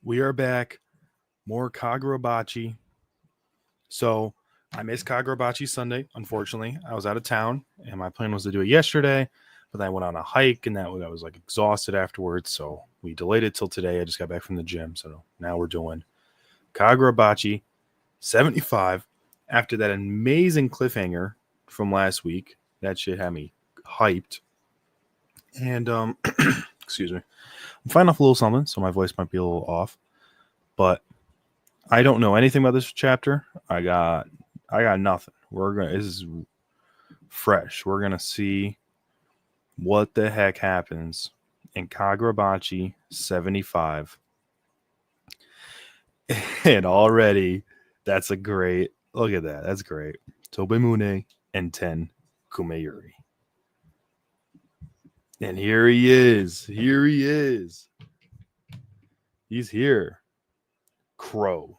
We are back. More Kagurabachi. So I missed Kagurabachi Sunday, unfortunately. I was out of town and my plan was to do it yesterday, but then I went on a hike and I was like exhausted afterwards. So we delayed it till today. I just got back from the gym. So now we're doing Kagurabachi 75 after that amazing cliffhanger from last week. That shit had me hyped. And excuse me. I'm fighting off a little something, so my voice might be a little off. But I don't know anything about this chapter. I got nothing. This is fresh. We're gonna see what the heck happens in Kagurabachi 75. And already that's a great look at that. That's great. Tobemune and Ten Kumeyuri. And here he is. Here he is. He's here. Crow.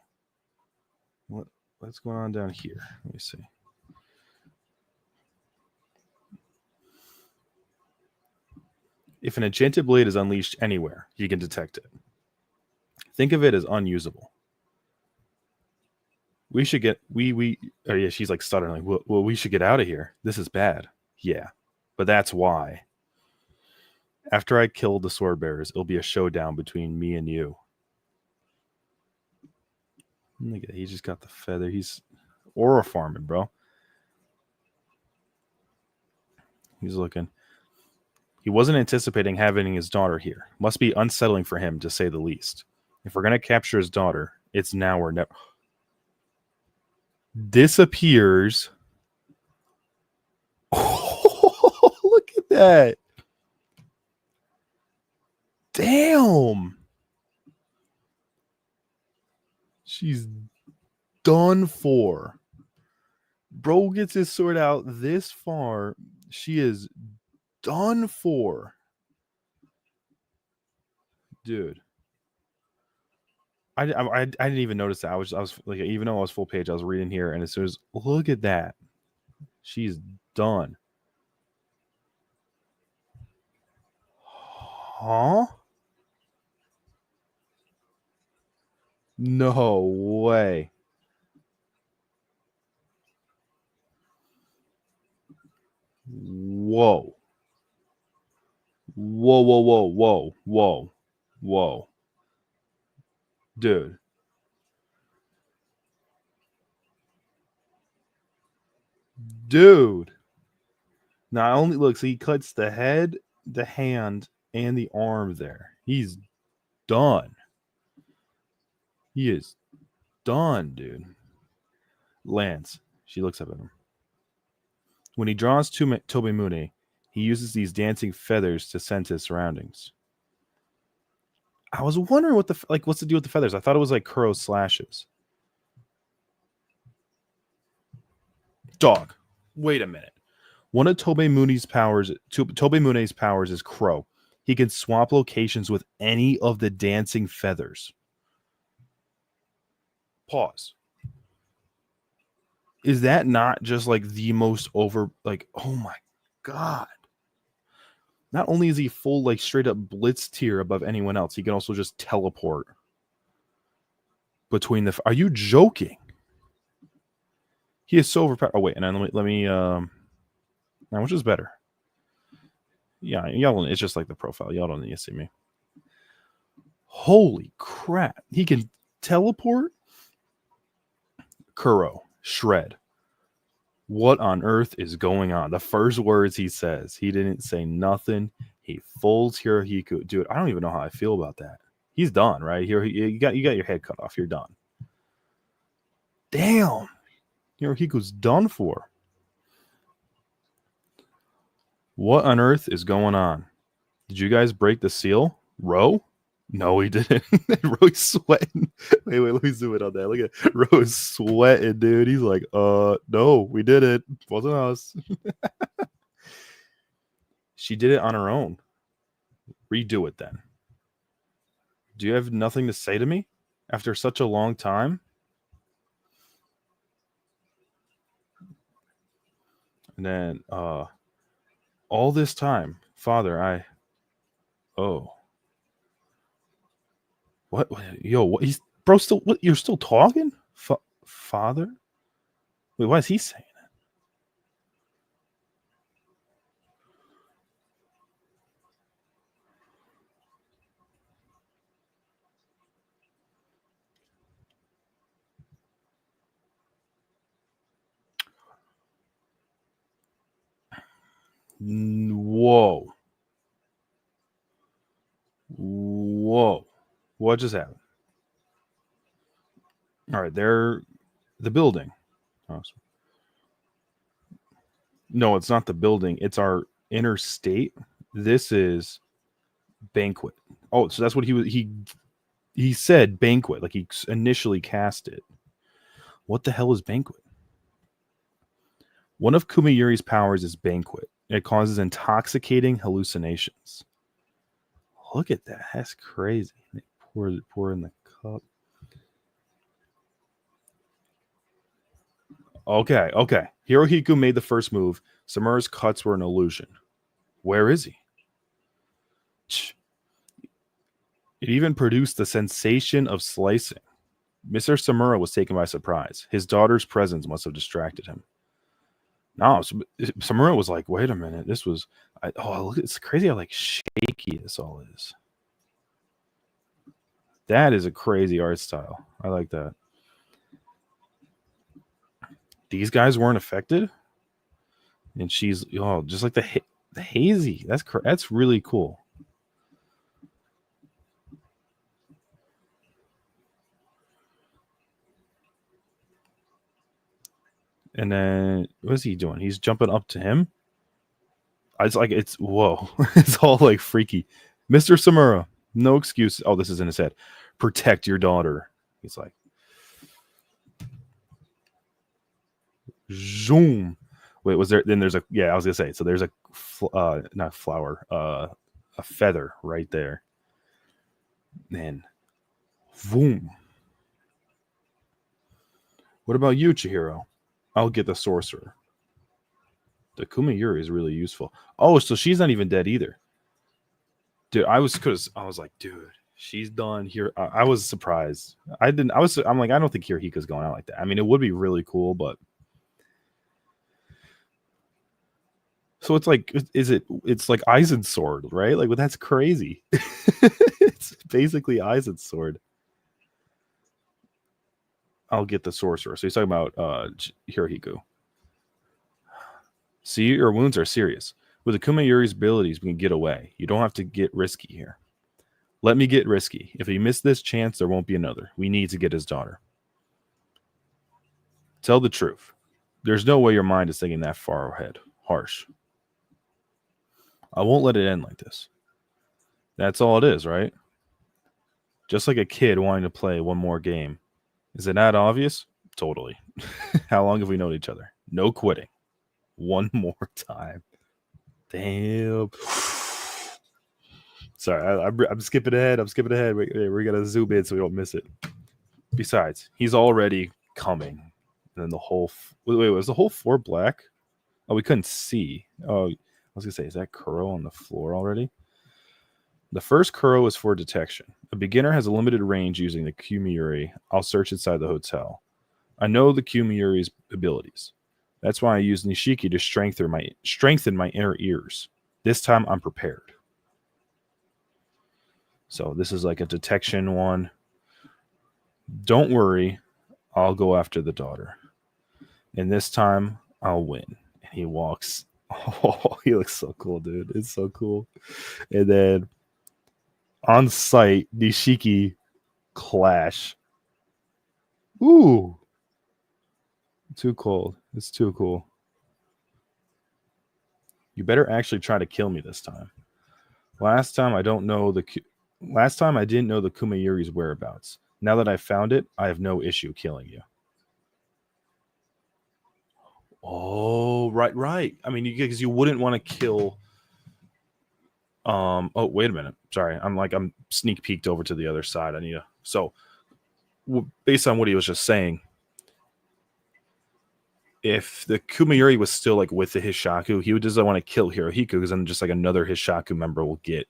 What's going on down here? Let me see. If an enchanted blade is unleashed anywhere, you can detect it. Think of it as unusable. We should get oh yeah, she's like stuttering like, well, we should get out of here. This is bad. Yeah. But that's why. After I kill the sword bearers, it'll be a showdown between me and you. Look at, he just got the feather. He's aura farming, bro. He's looking. He wasn't anticipating having his daughter here. Must be unsettling for him, to say the least. If we're going to capture his daughter, it's now or never. Disappears. Oh, look at that. Damn. She's done for. Bro gets his sword out this far. She is done for. Dude. I didn't even notice that. I was like, even though I was full page, I was reading here, and as soon as look at that, she's done. Huh? No way. Whoa. Whoa, whoa, whoa, whoa, whoa, whoa. Dude. Dude. Not only looks, he cuts the head, the hand, and the arm there. He's done. He is done, dude. Lance. She looks up at him. When he draws Tobemune, he uses these dancing feathers to sense his surroundings. I was wondering what's the deal with the feathers? I thought it was like Kuro slashes. Dog. Wait a minute. One of Tobemune's powers is Crow. He can swap locations with any of the dancing feathers. Pause. Is that not just like the most over, like, oh my god. Not only is he full, like, straight up blitz tier above anyone else, he can also just teleport between the. Are you joking? He is so overpowered. Oh wait, and then let me. Now which is better? Yeah, y'all. It's just like the profile. Y'all don't need to see me. Holy crap! He can teleport. Kuro, shred. What on earth is going on? The first words he says, he didn't say nothing. He folds Hirohiko. Dude, I don't even know how I feel about that. He's done, right? Here, you got your head cut off. You're done. Damn, Hirohiko's done for. What on earth is going on? Did you guys break the seal, Ro? No, we didn't. Ro's sweating. Wait, let me zoom in on that. Look at Ro's sweating, dude. He's like, no, we did it. Wasn't us. She did it on her own. Redo it then. Do you have nothing to say to me after such a long time? And then, all this time, Father, oh. What? Yo, what? He's bro. Still, what? You're still talking? Father? Wait, why is he saying it? Whoa, whoa! What just happened? All right, they're the building. Oh, no, it's not the building. It's our interstate. This is banquet. Oh, so that's what he was. He said banquet, like he initially cast it. What the hell is banquet? One of Kumayuri's powers is banquet. It causes intoxicating hallucinations. Look at that. That's crazy. Pour in the cup. Okay. Hirohiko made the first move. Samura's cuts were an illusion. Where is he? It even produced the sensation of slicing. Mr. Samura was taken by surprise. His daughter's presence must have distracted him. No, Samura was like, wait a minute. This was. Look, it's crazy how like shaky this all is. That is a crazy art style. I like that. These guys weren't affected, and she's just like the hazy. That's really cool. And then what's he doing? He's jumping up to him. It's whoa. It's all like freaky. Mr. Samura, no excuse. Oh, this is in his head. Protect your daughter. He's like, zoom. Wait, was there? Then there's a I was gonna say. So there's a not flower, a feather right there. Then, boom. What about you, Chihiro? I'll get the sorcerer. The Kumayuri is really useful. Oh, so she's not even dead either. Dude, I was like, dude, she's done here. I was surprised. I'm like, I don't think Hirohiko's going out like that. I mean, it would be really cool, but so it's like, it's like Aizen's sword, right? Like, well, that's crazy. It's basically Aizen's sword. I'll get the sorcerer. So he's talking about Hirohiko. See, your wounds are serious. With the Kumayuri's abilities, we can get away. You don't have to get risky here. Let me get risky. If we miss this chance, there won't be another. We need to get his daughter. Tell the truth. There's no way your mind is thinking that far ahead. Harsh. I won't let it end like this. That's all it is, right? Just like a kid wanting to play one more game. Is it not obvious? Totally. How long have we known each other? No quitting. One more time. Damn. Sorry, I'm skipping ahead. We're going to zoom in so we don't miss it. Besides, he's already coming. And then the whole... Wait, was the whole floor black? Oh, we couldn't see. Oh, I was going to say, is that Kuro on the floor already? The first Kuro is for detection. A beginner has a limited range using the Kumayuri. I'll search inside the hotel. I know the Kumayuri's abilities. That's why I use Nishiki to strengthen my inner ears. This time I'm prepared. So this is like a detection one. Don't worry, I'll go after the daughter. And this time I'll win. And he walks. Oh, he looks so cool, dude. It's so cool. And then on site, Nishiki clash. Ooh. Too cold. It's too cool. You better actually try to kill me this time. Last time I didn't know the Kumayuri's whereabouts. Now that I've found it, I have no issue killing you. Oh, right. I mean, because you wouldn't want to kill. Oh, wait a minute. Sorry, I'm sneak peeked over to the other side. I need to. So, based on what he was just saying, if the Kumayuri was still like with the Hishaku, he would just want to kill Hirohiko because then just like another Hishaku member will get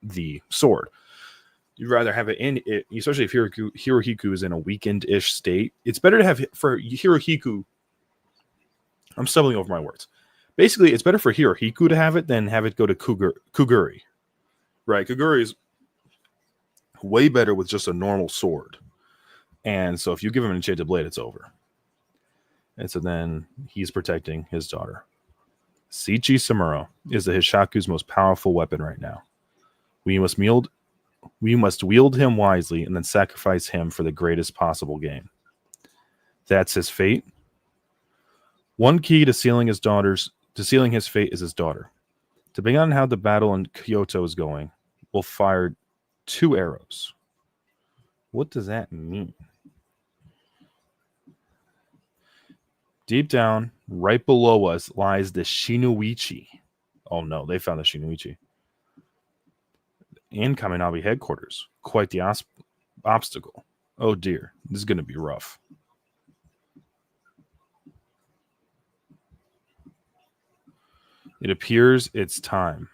the sword. You'd rather have it in it, especially if Hirohiku is in a weakened-ish state. It's better to have for Hirohiku. I'm stumbling over my words. Basically, it's better for Hirohiku to have it than have it go to Kuguri. Right? Kuguri is way better with just a normal sword. And so if you give him an enchanted blade, it's over. And so then he's protecting his daughter. Shichi Samura is the Hishaku's most powerful weapon right now. We must wield him wisely and then sacrifice him for the greatest possible gain. That's his fate. One key to sealing his fate is his daughter. Depending on how the battle in Kyoto is going, we'll fire 2 arrows. What does that mean? Deep down, right below us, lies the Shinoichi. Oh no, they found the Shinoichi. And Kaminabi headquarters. Quite the obstacle. Oh dear, this is going to be rough. It appears it's time.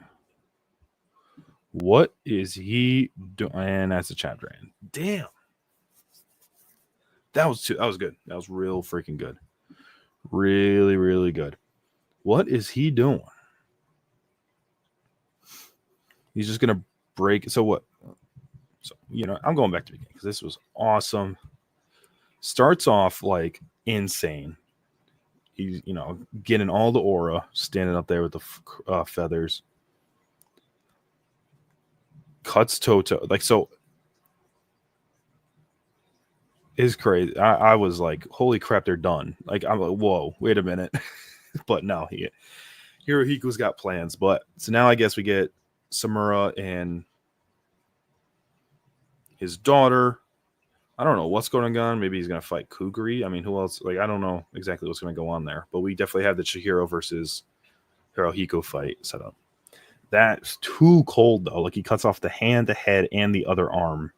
What is he doing? And that's the chapter end. Damn. That was good. That was real freaking good. Really, really good. What is he doing? He's just going to break. So what? So, I'm going back to the beginning because this was awesome. Starts off like insane. He's, getting all the aura, standing up there with the feathers. Cuts Toto. Like, so. Is crazy. I was like, holy crap, they're done. Like, I'm like, whoa, wait a minute. But no, Hirohiku's got plans. But so now I guess we get Samura and his daughter. I don't know what's going on. Maybe he's going to fight Kuguri. I mean, who else? Like, I don't know exactly what's going to go on there. But we definitely have the Chihiro versus Hirohiko fight set up. That's too cold, though. Like, he cuts off the hand, the head, and the other arm.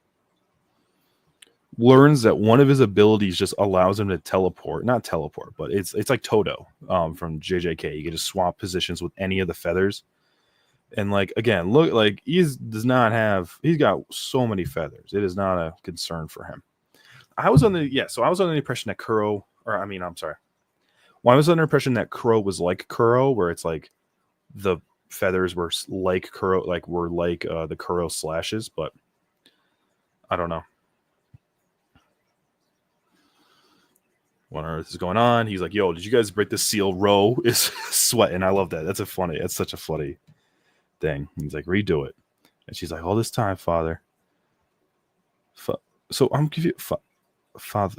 Learns that one of his abilities just allows him to teleport. Not teleport, but it's like Toto from JJK. You can just swap positions with any of the feathers. And like, again, look, like he's got so many feathers. It is not a concern for him. I was under the impression that Kuro, I'm sorry. Well, I was under the impression that Kuro was like Kuro, where it's like the feathers were like Kuro, the Kuro slashes, but I don't know. What on earth is going on? He's like, yo, did you guys break the seal? Ro is sweating. I love that. That's such a funny thing. He's like, redo it. And she's like, all this time, father. So I'm confused. Father.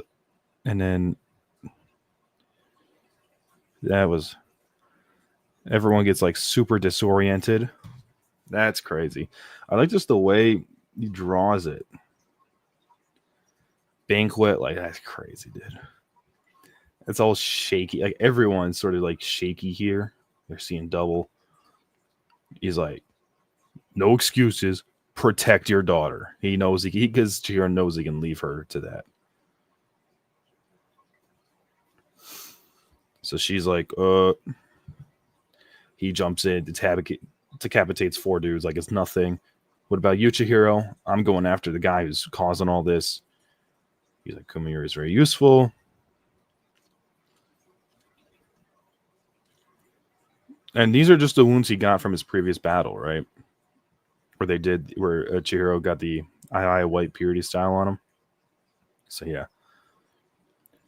And then everyone gets like super disoriented. That's crazy. I like just the way he draws it. Banquet, like that's crazy, dude. It's all shaky. Like everyone's sort of like shaky here. They're seeing double. He's like, no excuses. Protect your daughter. He knows because Chihiro knows he can leave her to that. So she's like, he jumps in, decapitates 4 dudes like it's nothing. What about you, Chihiro? I'm going after the guy who's causing all this. He's like, Kumiyuri is very useful. And these are just the wounds he got from his previous battle, right? Where Chihiro got the II white purity style on him. So yeah.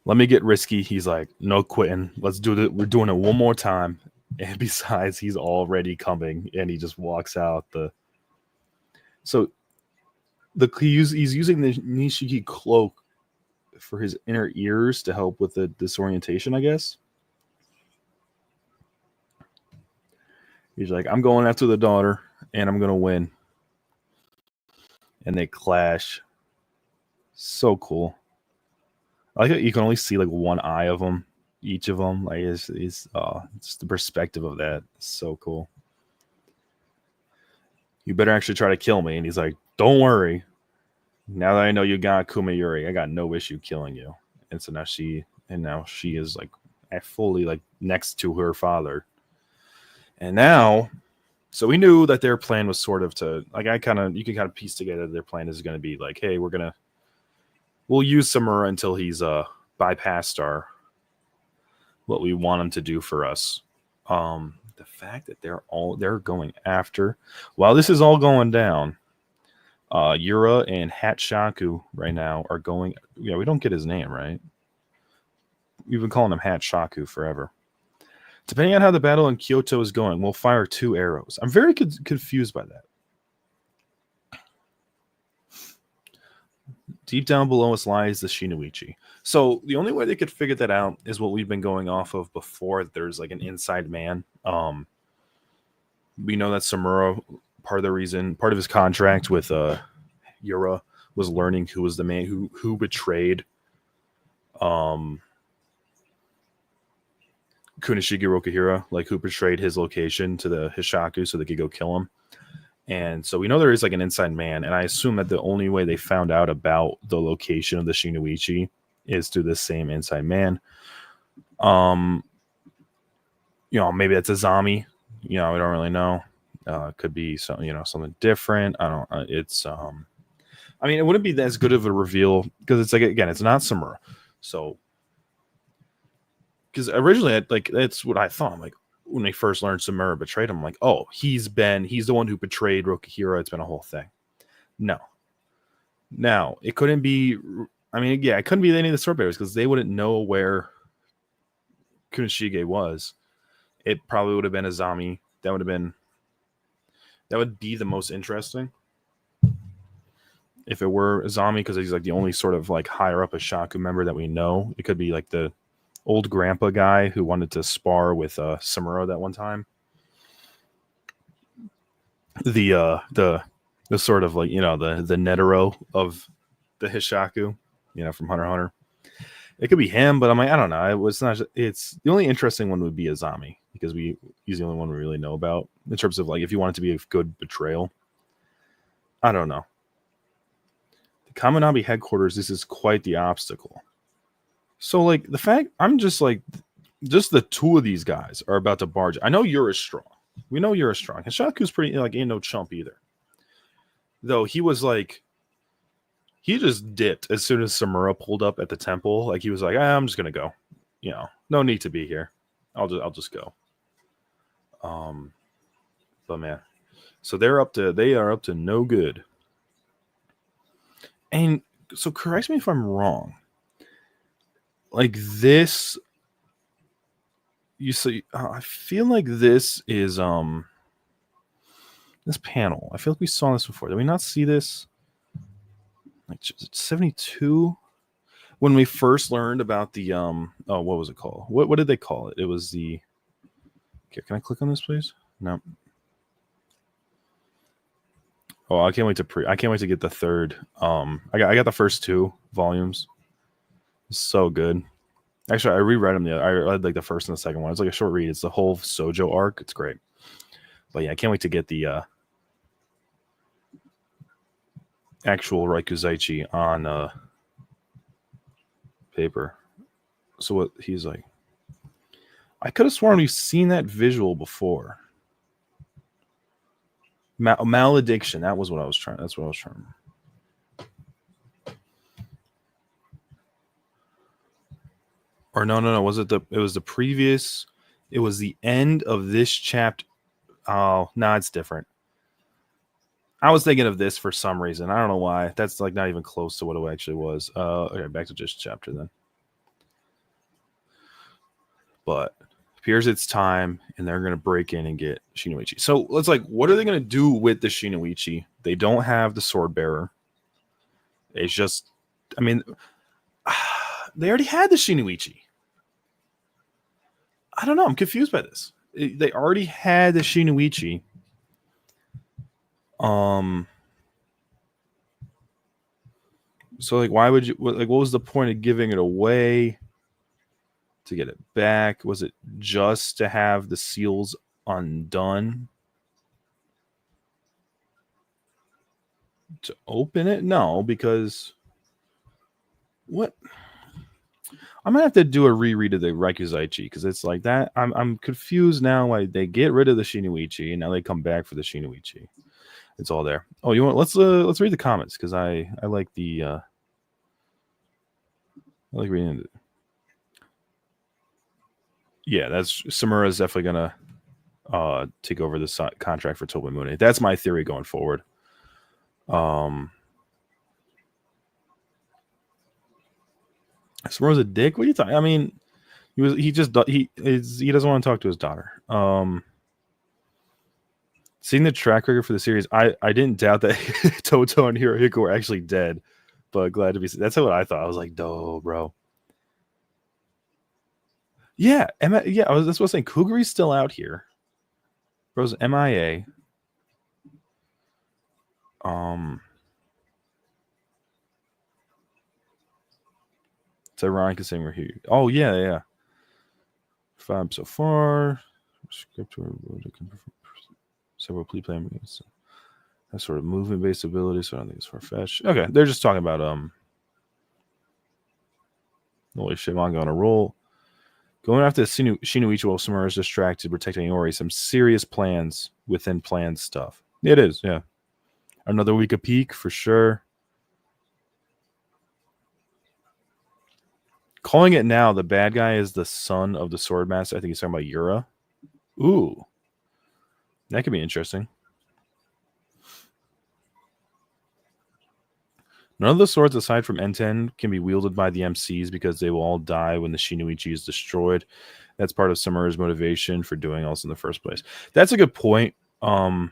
Let me get risky. He's like, no quitting. Let's do it. We're doing it one more time. And besides, he's already coming. And he just walks out So he's using the Nishiki cloak for his inner ears to help with the disorientation, I guess. He's like, I'm going after the daughter, and I'm going to win. And they clash. So cool. I like that you can only see like one eye of them, each of them. Like it's the perspective of that. It's so cool. You better actually try to kill me. And he's like, don't worry. Now that I know you got Kumiyuri, I got no issue killing you. And so now she is like fully like next to her father. And now So we knew that their plan was sort of to like you can kind of piece together their plan is going to be like, hey, we'll use Samura until he's bypassed our what we want him to do for us. The fact that they're going after while this is all going down, Yura and Hatshaku right now are going. Yeah, we don't get his name right. We've been calling him Hatshaku forever. Depending on how the battle in Kyoto is going, we'll fire 2 arrows. I'm very confused by that. Deep down below us lies the Shinoichi. So the only way they could figure that out is what we've been going off of before. There's like an inside man. We know that Samura, part of his contract with Yura was learning who was the man who betrayed Kunishige Rokuhira, like who betrayed his location to the Hishaku so they could go kill him. And so we know there is like an inside man, and I assume that the only way they found out about the location of the Shinoichi is through this same inside man. Maybe that's a Zami. We don't really know. Could be something different. I don't. It's it wouldn't be as good of a reveal because it's like again, it's not Samura. So because originally, that's what I thought. I'm like, when they first learned Samura betrayed him, I'm like, oh, he's the one who betrayed Rokuhira. It's been a whole thing. No. Now, it couldn't be, it couldn't be any of the sword bearers because they wouldn't know where Kunishige was. It probably would have been Azami. That would be the most interesting. If it were Azami, because he's like the only sort of like higher up a Shaku member that we know. It could be like the old grandpa guy who wanted to spar with Samura that one time. The sort of like the Netero of the Hishaku, from Hunter x Hunter. It could be him, but I'm like, I don't know. It's the only interesting one would be Azami because he's the only one we really know about in terms of like if you want it to be a good betrayal. I don't know. The Kaminabi headquarters. This is quite the obstacle. So, like, the fact I'm just like, just the 2 of these guys are about to barge. I know Yura's strong. We know Yura's strong. Hishaku's pretty, like, ain't no chump either. Though he was like, he just dipped as soon as Samura pulled up at the temple. Like, he was like, I'm just going to go. No need to be here. I'll just go. But man, so they are up to no good. And so correct me if I'm wrong. Like this, I feel like this is this panel. I feel like we saw this before. Did we not see this? Like 72 when we first learned about the what was it called? What did they call it? It was the. Okay, can I click on this, please? No. Oh, I can't wait to get the third. I got the first 2 volumes. It's so good. Actually, I reread them. I read like the first and the second one. It's like a short read. It's the whole Sojo arc. It's great. But yeah, I can't wait to get the actual Raikuzaichi on paper. So what he's like, I could have sworn we've seen that visual before. Malediction. That's what I was trying. Or no. It was the previous. It was the end of this chapter. Oh, no, it's different. I was thinking of this for some reason. I don't know why. That's like not even close to what it actually was. Okay, back to just chapter then. But it appears it's time, and they're going to break in and get Shinoichi. So let's what are they going to do with the Shinoichi? They don't have the sword bearer. It's just, they already had the Shinoichi. I don't know. I'm confused by this. They already had the Shinoichi. So why would you what was the point of giving it away to get it back? Was it just to have the seals undone? To open it? No, because what? I'm gonna have to do a reread of the Rekuzaichi because it's like that. I'm confused now why they get rid of the Shinoichi and now they come back for the Shinoichi. It's all there. Oh, you want let's read the comments because I like the I like reading it. Yeah, that's Samura is definitely gonna take over this contract for Tobimune. That's my theory going forward. Samura's a dick. What are you talking? I mean, he doesn't want to talk to his daughter. Seeing the track record for the series, I didn't doubt that Toto and Hirohiko were actually dead, but glad to be. That's what I thought. I was like, "Doh, bro." Yeah, yeah. That's what I was saying. Kuguri's still out here. Bro's MIA. It's ironic saying we're here. Oh yeah. 5 so far. Script several plea plan games. That sort of movement based ability, so I don't think it's far fetched. Okay, they're just talking about holy shit, manga on a roll. Going after Shinoichi while Samura is distracted, protecting Iori. Some serious plans within planned stuff. It is, yeah. Another week of peak for sure. Calling it now, the bad guy is the son of the sword master. I think he's talking about Yura. Ooh. That could be interesting. None of the swords aside from N10 can be wielded by the MCs because they will all die when the Shinoichi is destroyed. That's part of Samura's motivation for doing all this in the first place. That's a good point. Or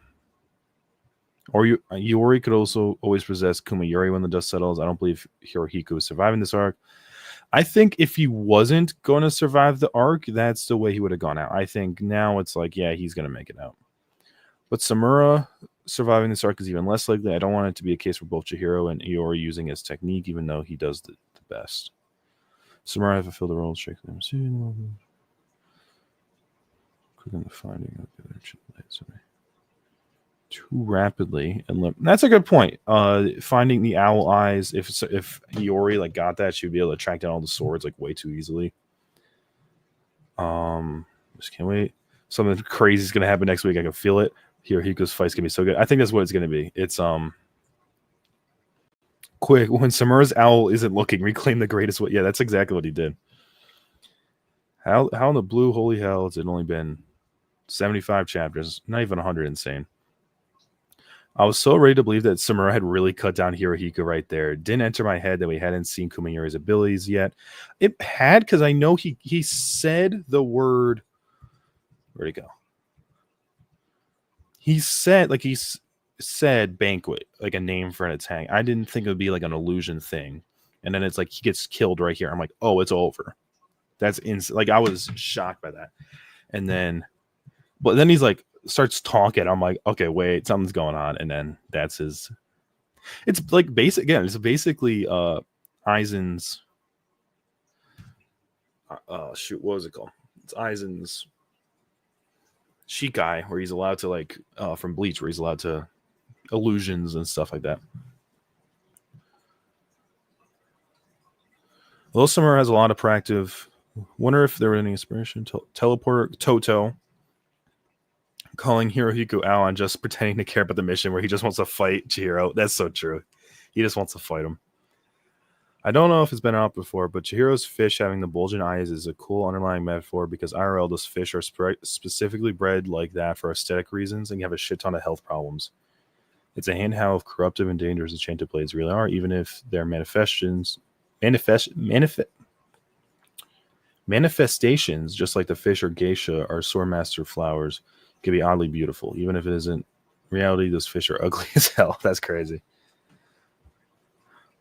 Iori could also always possess Kumayuri when the dust settles. I don't believe Hirohiko is surviving this arc. I think if he wasn't going to survive the arc, that's the way he would have gone out. I think now it's like, yeah, he's going to make it out. But Samura surviving this arc is even less likely. I don't want it to be a case where both Chihiro and Iori using his technique, even though he does the best. Samura have fulfilled the role of shaking them. Clicking the finding of the other too rapidly, and that's a good point. Finding the owl eyes. If Iori like got that, she'd be able to track down all the swords like way too easily. Just can't wait. Something crazy is gonna happen next week. I can feel it. Hirohiko's fight's gonna be so good. I think that's what it's gonna be. It's quick when Samura's owl isn't looking. Reclaim the greatest. Yeah, that's exactly what he did. How in the blue holy hell has it only been 75 chapters? Not even 100. Insane. I was so ready to believe that Samura had really cut down Hirohiko right there. It didn't enter my head that we hadn't seen Kumayuri's abilities yet. It had, because I know he said the word. Where'd it go? He said banquet, like a name for an attack. I didn't think it would be like an illusion thing. And then it's like he gets killed right here. I'm like, oh, it's over. That's like I was shocked by that. And then, but then he's like, starts talking. I'm like, okay, wait, something's going on. And then that's his. It's like basic again. It's basically Aizen's. Shoot, what was it called? It's Aizen's Shikai, where he's allowed to like from Bleach, where he's allowed to illusions and stuff like that. Although Samura has a lot of practice. Wonder if there was any inspiration. Teleporter Toto calling Hirohiko out on just pretending to care about the mission where he just wants to fight Chihiro. That's so true. He just wants to fight him. I don't know if it's been out before, but Chihiro's fish having the bulging eyes is a cool underlying metaphor because IRL, those fish are specifically bred like that for aesthetic reasons and have a shit ton of health problems. It's a hint how corruptive and dangerous enchanted blades really are, even if their manifestations, just like the fish or geisha or swordmaster flowers, can be oddly beautiful, even if it isn't reality. Those fish are ugly as hell. That's crazy.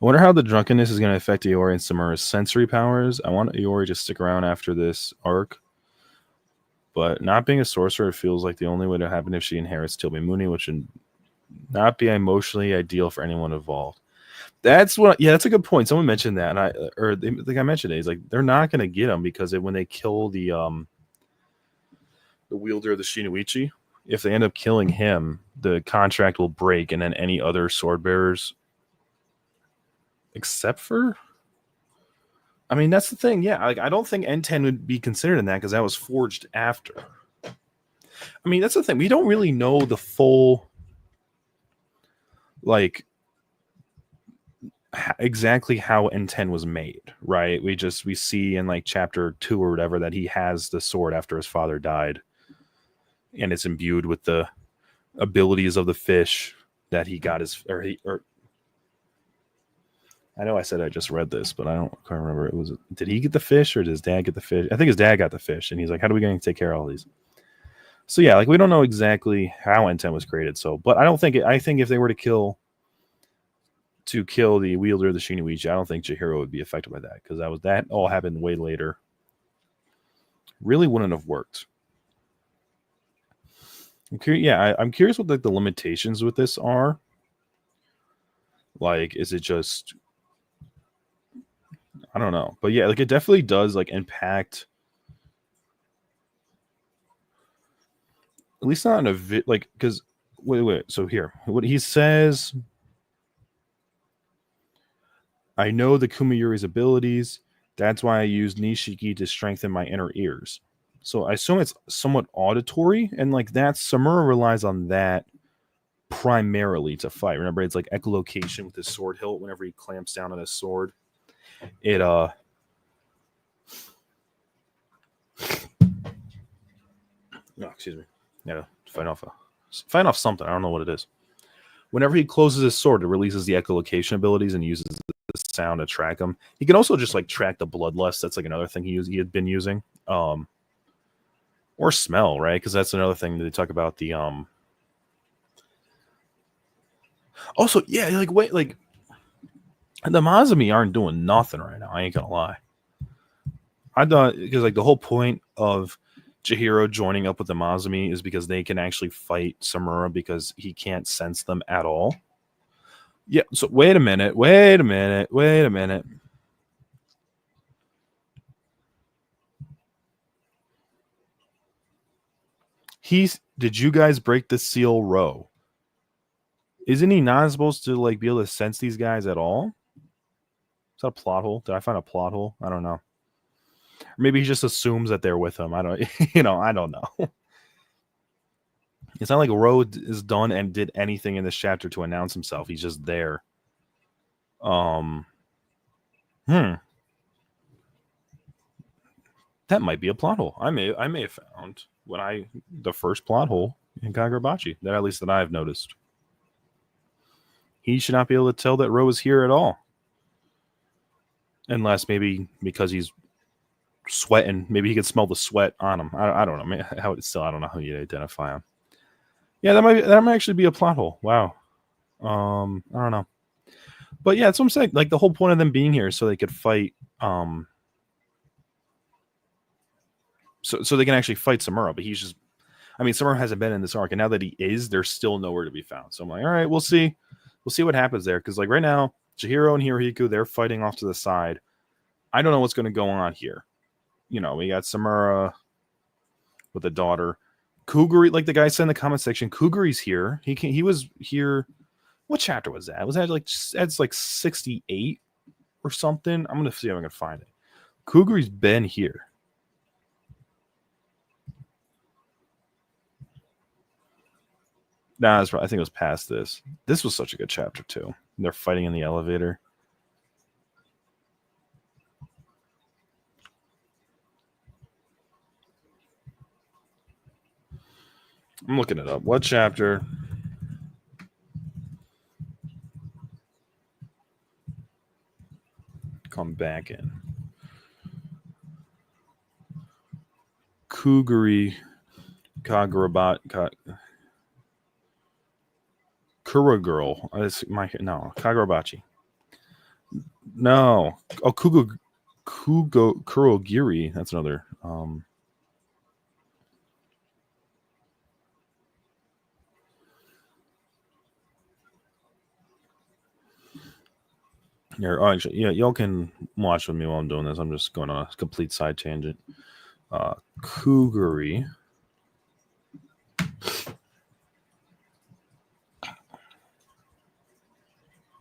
I wonder how the drunkenness is going to affect Iori and Samura's sensory powers. I want Iori to stick around after this arc, but not being a sorcerer feels like the only way to happen if she inherits Tobimune, which would not be emotionally ideal for anyone involved. That's what. Yeah, that's a good point. Someone mentioned that, and I think I mentioned it. He's like, they're not going to get him because when they kill the wielder of the Shinoichi, if they end up killing him, the contract will break, and then any other sword bearers, except for I mean, that's the thing. Yeah, like I don't think N10 would be considered in that because that was forged after. I mean, that's the thing. We don't really know the full, like, exactly how N10 was made, right? We see in like chapter 2 or whatever that he has the sword after his father died, and it's imbued with the abilities of the fish that he got his or I know I said I just read this, but I can't remember. It was did he get the fish or did his dad get the fish? I think his dad got the fish, and he's like, "How are we going to take care of all these?" So yeah, like we don't know exactly how N10 was created. So, but I don't think I think if they were to kill the wielder of the Shiniwichi, I don't think Chihiro would be affected by that because that all happened way later. Really wouldn't have worked. I'm curious what like the limitations with this are. Like, is it just I don't know, but yeah, like it definitely does like impact. At least not in a like because wait. So here, what he says. I know the Kumayuri's abilities. That's why I use Nishiki to strengthen my inner ears. So I assume it's somewhat auditory, and like that, Samura relies on that primarily to fight. Remember, it's like echolocation with his sword hilt. Whenever he clamps down on his sword, it no, excuse me. Yeah, fight off something. I don't know what it is. Whenever he closes his sword, it releases the echolocation abilities and uses the sound to track him. He can also just like track the bloodlust. That's like another thing he had been using. Or smell, right? Because that's another thing that they talk about the Also, yeah, like wait, like the Mazami aren't doing nothing right now. I ain't gonna lie. I thought because like the whole point of Chihiro joining up with the Mazami is because they can actually fight Samura because he can't sense them at all. Yeah, so wait a minute. Did you guys break the seal row? Isn't he not supposed to like be able to sense these guys at all? Is that a plot hole? Did I find a plot hole? I don't know. Or maybe he just assumes that they're with him. I don't I don't know. It's not like Road is done and did anything in this chapter to announce himself. He's just there. Um hmm. That might be a plot hole. I may have found the first plot hole in Kagurabachi, that at least that I've noticed. He should not be able to tell that Ro is here at all. Unless maybe because he's sweating, maybe he could smell the sweat on him. I don't know. I don't know how you identify him. Yeah, that might actually be a plot hole. Wow. I don't know. But yeah, that's what I'm saying. Like the whole point of them being here is so they could fight so they can actually fight Samura, but he's just Samura hasn't been in this arc, and now that he is, there's still nowhere to be found. So I'm like, all right, we'll see. We'll see what happens there. Because like right now, Chihiro and Hirohiko, they're fighting off to the side. I don't know what's going to go on here. We got Samura with a daughter. Kuguri, like the guy said in the comment section, Kuguri's here. He was here. What chapter was that? Was that that's like 68 or something? I'm gonna see if I can find it. Kuguri's been here. Nah, I think it was past this. This was such a good chapter too. They're fighting in the elevator. I'm looking it up. What chapter? Come back in. Kuguri Kagurabachi. Kura Girl. Kagurabachi. No. Oh, Kurogiri. That's another. Here, actually, yeah, y'all can watch with me while I'm doing this. I'm just going on a complete side tangent. Kuguri.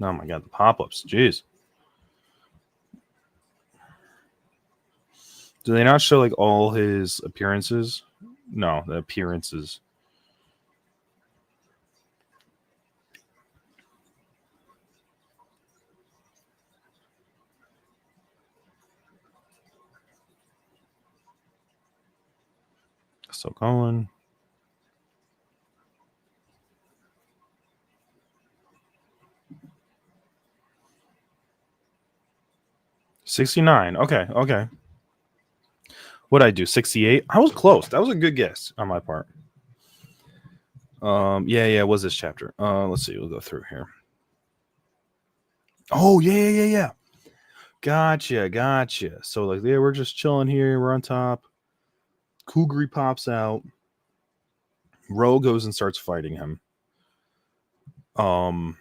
Oh my god, the pop-ups. Jeez. Do they not show like all his appearances? No, the appearances. Still going. $69. Okay, okay. What'd I do? 68? I was close. That was a good guess on my part. Yeah, it was this chapter. Let's see, we'll go through here. Oh, yeah. Gotcha. So like, yeah, we're just chilling here. We're on top. Kugri pops out. Ro goes and starts fighting him. Whole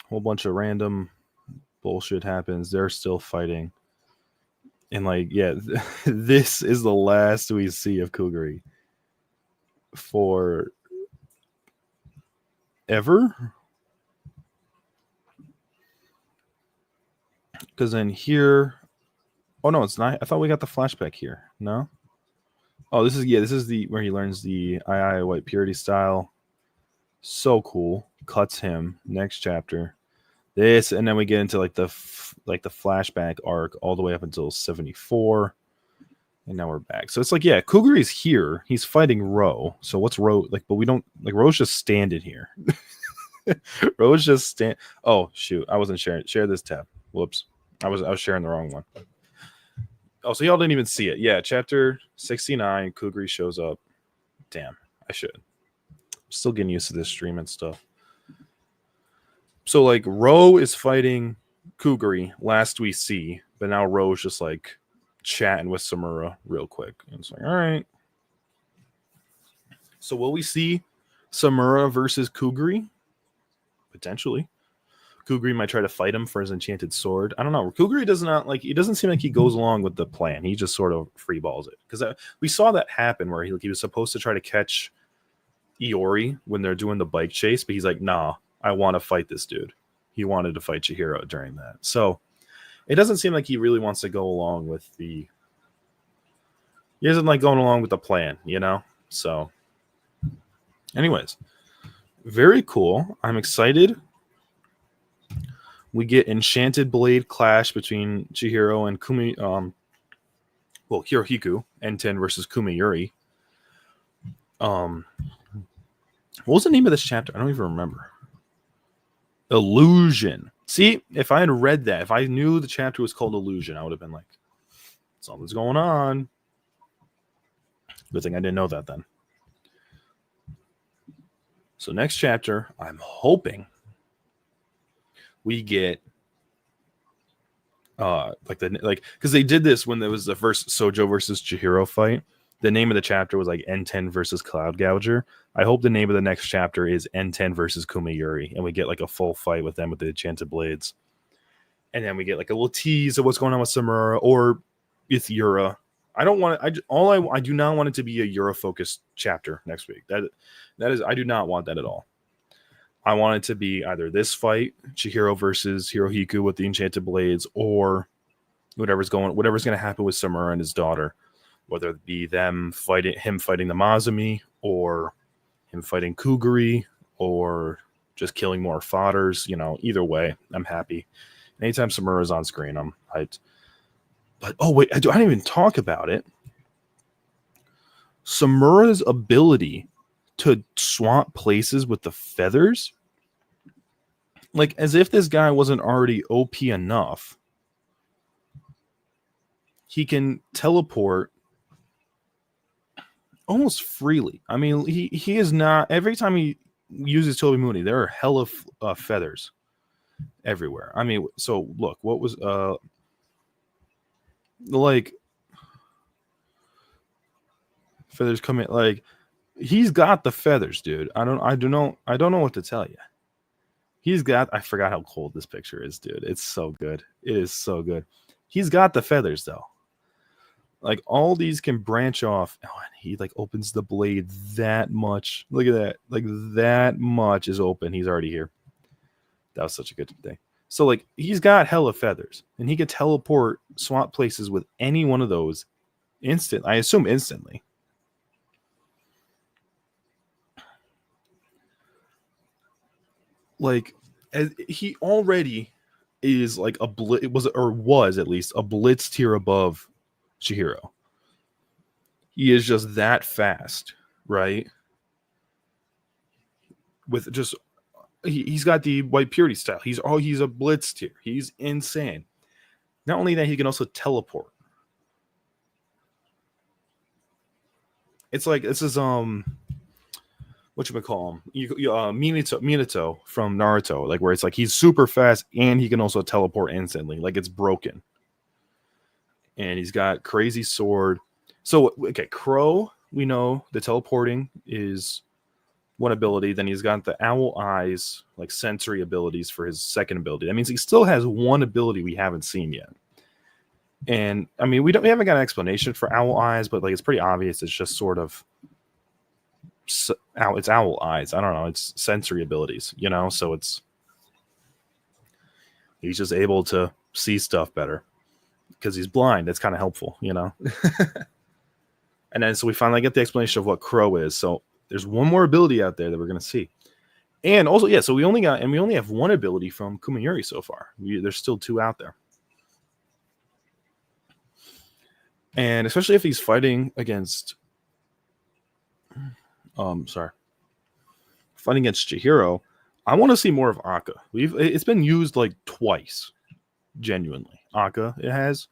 bunch of random bullshit happens. They're still fighting. And like, yeah, this is the last we see of Kugri for ever. Because then here, oh no, it's not. I thought we got the flashback here. No. Oh, this is the where he learns the II white purity style. So cool. Cuts him. Next chapter. This, and then we get into like the flashback arc all the way up until 74. And now we're back. So it's like, yeah, Kugri's here. He's fighting Ro. So what's Ro like? But we don't like Ro's just standing here. Ro's just stand. Oh shoot, I wasn't sharing. Share this tab. Whoops, I was sharing the wrong one. Oh, so y'all didn't even see it. Yeah, chapter 69. Kugri shows up. Damn, I should. I'm still getting used to this stream and stuff. So like Ro is fighting Kugri last we see, but now Ro's just like chatting with Samura real quick. And it's like, all right. So will we see Samura versus Kugri? Potentially. Kugri might try to fight him for his enchanted sword. I don't know. Kugri does not like. It doesn't seem like he goes along with the plan. He just sort of freeballs it because we saw that happen where he was supposed to try to catch Iori when they're doing the bike chase, but he's like, "Nah, I want to fight this dude." He wanted to fight Chihiro during that, so it doesn't seem like he really wants to go along with the. He isn't like going along with the plan, you know. So, anyways, very cool. I'm excited. We get Enchanted Blade clash between Chihiro and Kumi. Hirohiku, N10 versus Kumiyuri. What was the name of this chapter? I don't even remember. Illusion. See, if I had read that, if I knew the chapter was called Illusion, I would have been like, something's going on. Good thing I didn't know that then. So next chapter, I'm hoping we get because they did this when there was the first Sojo versus Chihiro fight. The name of the chapter was like N10 versus Cloud Gouger. I hope the name of the next chapter is N10 versus Kumiyuri, and we get like a full fight with them with the enchanted blades. And then we get like a little tease of what's going on with Samura or with Yura. I don't want it. I do not want it to be a Yura focused chapter next week. That is, I do not want that at all. I want it to be either this fight, Chihiro versus Hirohiku with the enchanted blades, or whatever's going to happen with Samura and his daughter, whether it be him fighting the Mazumi, or him fighting Kugri, or just killing more fodders. You know, either way, I'm happy. Anytime Samura is on screen, I'm hyped. But oh wait, I didn't even talk about it. Samura's ability to swap places with the feathers, like as if this guy wasn't already OP enough. He can teleport almost freely. I mean, he is not. Every time he uses Toby Mooney, there are hella feathers everywhere. I mean, so look, what was like feathers coming? Like he's got the feathers, dude. I don't know what to tell you. He's got. I forgot how cold this picture is, dude. It's so good. It is so good. He's got the feathers though. Like all these can branch off. Oh, and he like opens the blade that much. Look at that. Like that much is open. He's already here. That was such a good thing. So like he's got hella feathers, and he could teleport swap places with any one of those instant. I assume instantly. Like he already is like it was at least a blitz tier above Chihiro. He is just that fast, right? With just he's got the white purity style. He's a blitz tier. He's insane. Not only that, he can also teleport. It's like this is what you call him? Minato from Naruto, like where it's like he's super fast and he can also teleport instantly, like it's broken. And he's got crazy sword. So okay, Crow, we know the teleporting is one ability. Then he's got the owl eyes, like sensory abilities for his second ability. That means he still has one ability we haven't seen yet. And I mean, we haven't got an explanation for owl eyes, but like it's pretty obvious. It's just sort of it's owl eyes. I don't know. It's sensory abilities, you know. So he's just able to see stuff better because he's blind. That's kind of helpful, you know. And then so we finally get the explanation of what Crow is. So there's one more ability out there that we're gonna see. And also, yeah, so we only have one ability from Kumayuri so far. There's still two out there. And especially if he's fighting against fighting against Chihiro, I want to see more of Akka. It's been used like twice, genuinely. Akka, it has.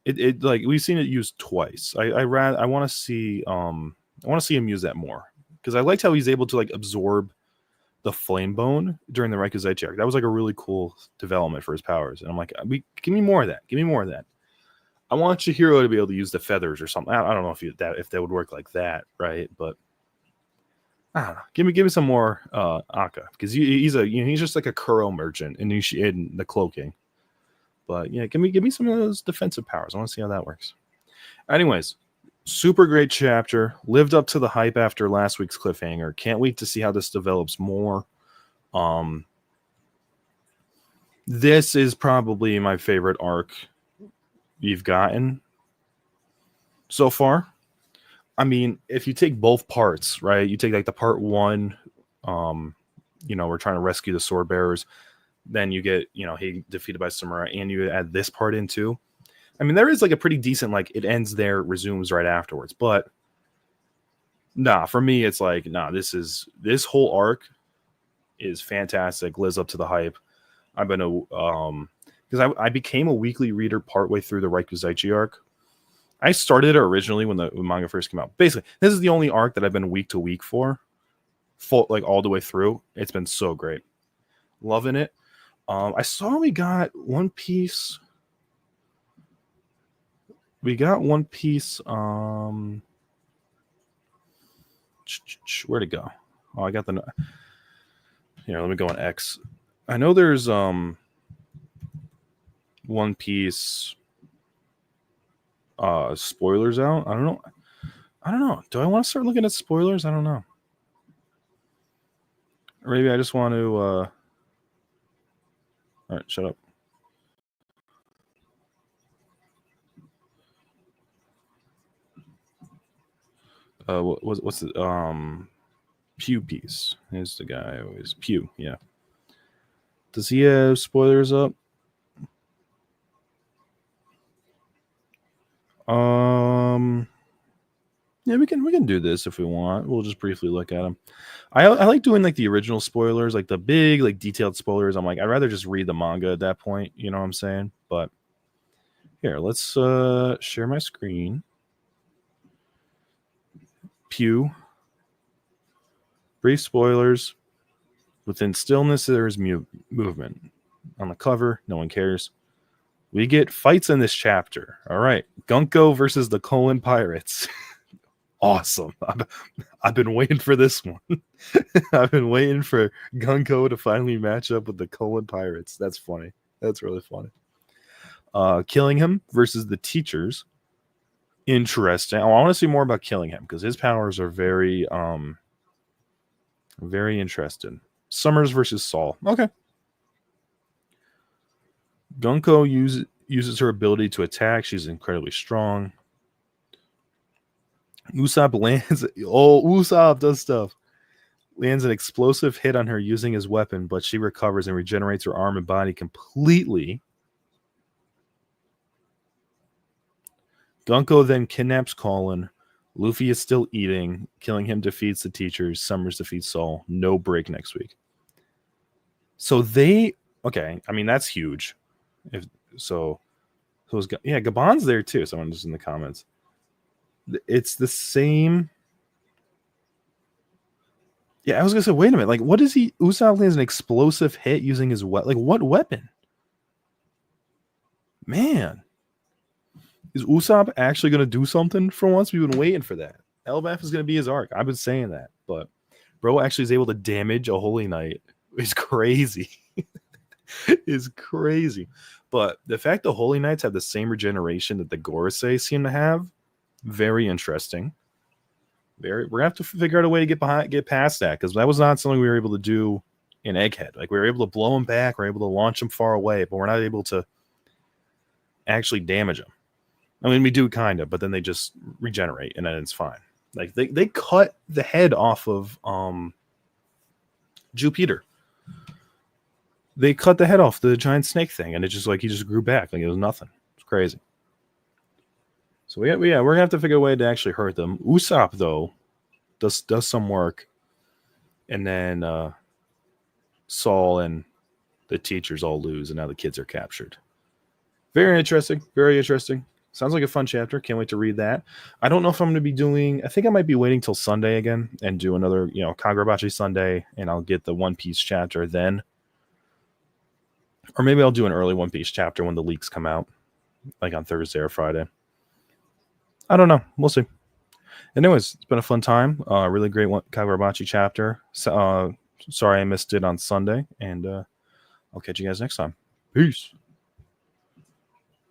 It like we've seen it used twice. I want to see him use that more because I liked how he's able to like absorb the flame bone during the Raikuzaichi arc. That was like a really cool development for his powers, and I'm like, give me more of that. Give me more of that. I want Chihiro to be able to use the feathers or something. I don't know if that would work like that, right? But I don't know. Give me some more Akka because he's just like a Kuro merchant in the cloaking. But yeah, give me some of those defensive powers. I want to see how that works. Anyways, super great chapter. Lived up to the hype after last week's cliffhanger. Can't wait to see how this develops more. This is probably my favorite arc you've gotten so far. I mean, if you take both parts, right? You take like the part one, we're trying to rescue the sword bearers. Then you get, he defeated by Samura, and you add this part in too. I mean, there is like a pretty decent, like it ends there, resumes right afterwards. But for me, it's like, this whole arc is fantastic, lives up to the hype. I've been because I became a weekly reader partway through the Raikuzaichi arc. I started it originally when the manga first came out. Basically, this is the only arc that I've been week to week for, like all the way through. It's been so great, loving it. I saw we got One Piece. We got One Piece. Where'd it go? Oh, I got the. Here, let me go on X. I know there's One Piece spoilers out. I don't know. Do I want to start looking at spoilers? I don't know. Or maybe I just want to all right, shut up. What's the Pew piece? Here's the guy always Pew, yeah. Does he have spoilers up? Yeah, we can do this if we want. We'll just briefly look at them. I like doing like the original spoilers, like the big, like detailed spoilers. I'm like, I'd rather just read the manga at that point. You know what I'm saying? But here, let's share my screen. Pew. Brief spoilers. Within stillness, there is movement. On the cover, no one cares. We get fights in this chapter. All right. Gunko versus the Colon Pirates. Awesome. I've been waiting for this one. I've been waiting for Gunko to finally match up with the Colon Pirates. That's funny. That's really funny. Killing him versus the teachers. Interesting. I want to see more about Killing him because his powers are very interesting. Summers versus Saul. Okay. Gunko uses her ability to attack. She's incredibly strong. Usopp lands. Oh, Usopp does stuff. Lands an explosive hit on her using his weapon, but she recovers and regenerates her arm and body completely. Gunko then kidnaps Colin. Luffy is still eating. Killing him defeats the teachers. Summers defeats Saul. No break next week. So okay. I mean, that's huge. Gabon's there too. Someone just in the comments. It's the same. Yeah, I was gonna say, wait a minute. Like, what is he? Usopp lands an explosive hit using his weapon. Like, what weapon? Man, is Usopp actually gonna do something for once? We've been waiting for that. Elbaf is gonna be his arc. I've been saying that, but bro actually is able to damage a Holy Knight. It's crazy. It's crazy. But the fact the Holy Knights have the same regeneration that the Gorosei seem to have, very interesting. We're gonna have to figure out a way to get past that, because that was not something we were able to do in Egghead. Like, we were able to blow them back, we're able to launch them far away, but we're not able to actually damage them. I mean, we do kind of, but then they just regenerate and then it's fine. Like, they cut the head off of Jupiter. They cut the head off the giant snake thing, and it just, like, he just grew back like it was nothing. It's crazy. So we're gonna have to figure a way to actually hurt them. Usopp, though, does some work, and then Saul and the teachers all lose, and now the kids are captured. Very interesting. Very interesting. Sounds like a fun chapter. Can't wait to read that. I don't know if I'm going to be doing. I think I might be waiting till Sunday again and do another, Kagurabachi Sunday, and I'll get the One Piece chapter then. Or maybe I'll do an early One Piece chapter when the leaks come out, like on Thursday or Friday. I don't know. We'll see. Anyways, it's been a fun time. Really great Kagurabachi chapter. Sorry I missed it on Sunday, and I'll catch you guys next time. Peace.